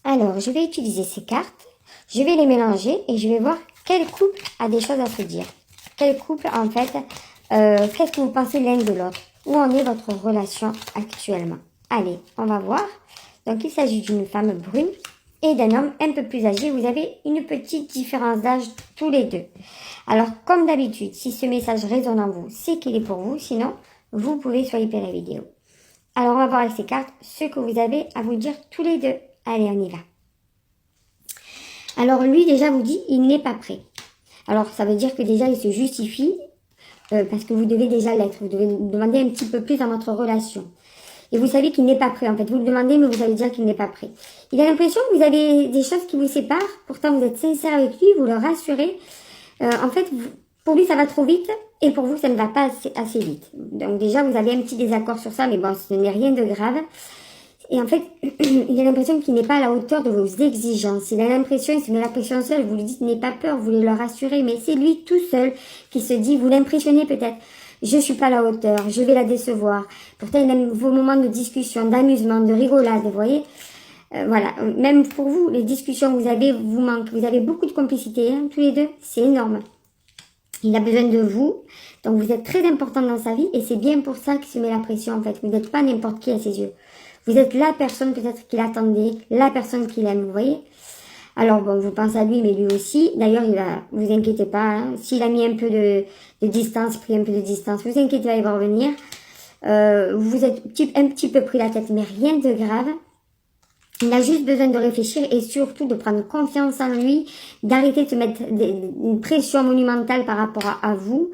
Alors, je vais utiliser ces cartes, je vais les mélanger et je vais voir quel couple a des choses à se dire. Quel couple, en fait, qu'est-ce que vous pensez l'un de l'autre? Où en est votre relation actuellement? Allez, on va voir. Donc, il s'agit d'une femme brune et d'un homme un peu plus âgé. Vous avez une petite différence d'âge tous les deux. Alors, comme d'habitude, si ce message résonne en vous, c'est qu'il est pour vous. Sinon, vous pouvez swiper la vidéo. Alors, on va voir avec ces cartes ce que vous avez à vous dire tous les deux. Allez, on y va. Alors, lui, déjà, vous dit, il n'est pas prêt. Alors, ça veut dire que déjà, il se justifie parce que vous devez déjà l'être. Vous devez demander un petit peu plus dans votre relation. Et vous savez qu'il n'est pas prêt. En fait, vous le demandez, mais vous allez dire qu'il n'est pas prêt. Il a l'impression que vous avez des choses qui vous séparent. Pourtant, vous êtes sincère avec lui, vous le rassurez. En fait, pour lui, ça va trop vite. Et pour vous, ça ne va pas assez vite. Donc déjà, vous avez un petit désaccord sur ça. Mais bon, ce n'est rien de grave. Et en fait, il a l'impression qu'il n'est pas à la hauteur de vos exigences. Il a l'impression, il se met la pression seul, vous lui dites n'ayez pas peur, vous voulez le rassurer, mais c'est lui tout seul qui se dit, vous l'impressionnez peut-être, je suis pas à la hauteur, je vais la décevoir. Pourtant, il aime vos moments de discussion, d'amusement, de rigolade, vous voyez. Voilà, même pour vous, les discussions que vous avez vous manquent. Vous avez beaucoup de complicité, hein, tous les deux, c'est énorme. Il a besoin de vous, donc vous êtes très important dans sa vie et c'est bien pour ça qu'il se met la pression en fait. Vous n'êtes pas n'importe qui à ses yeux. Vous êtes la personne peut-être qu'il attendait, la personne qu'il aime, vous voyez. Alors bon, vous pensez à lui, mais lui aussi. D'ailleurs, il va, vous inquiétez pas, hein, s'il a mis un peu de distance, pris un peu de distance, vous inquiétez pas, il va revenir. Vous êtes un petit peu pris la tête, mais rien de grave. Il a juste besoin de réfléchir et surtout de prendre confiance en lui, d'arrêter de se mettre une pression monumentale par rapport à vous.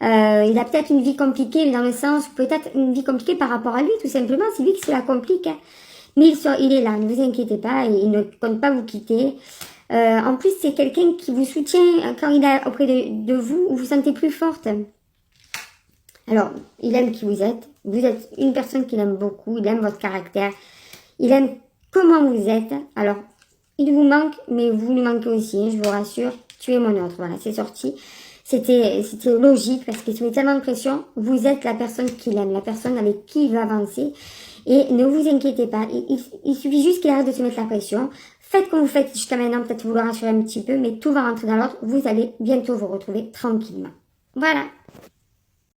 Il a peut-être une vie compliquée dans le sens, peut-être une vie compliquée par rapport à lui, tout simplement, c'est lui qui se la complique. Hein. Mais il est là, ne vous inquiétez pas, il ne compte pas vous quitter. En plus, c'est quelqu'un qui vous soutient quand il est auprès de vous, vous vous sentez plus forte. Alors, il aime qui vous êtes une personne qu'il aime beaucoup, il aime votre caractère, il aime comment vous êtes. Alors, il vous manque, mais vous lui manquez aussi, hein, je vous rassure, tu es mon autre, voilà, c'est sorti. C'était logique parce qu'il se met tellement de pression. Vous êtes la personne qu'il aime, la personne avec qui il va avancer. Et ne vous inquiétez pas, il suffit juste qu'il arrête de se mettre la pression. Faites comme vous faites jusqu'à maintenant, peut-être vous le rassurer un petit peu, mais tout va rentrer dans l'ordre. Vous allez bientôt vous retrouver tranquillement. Voilà.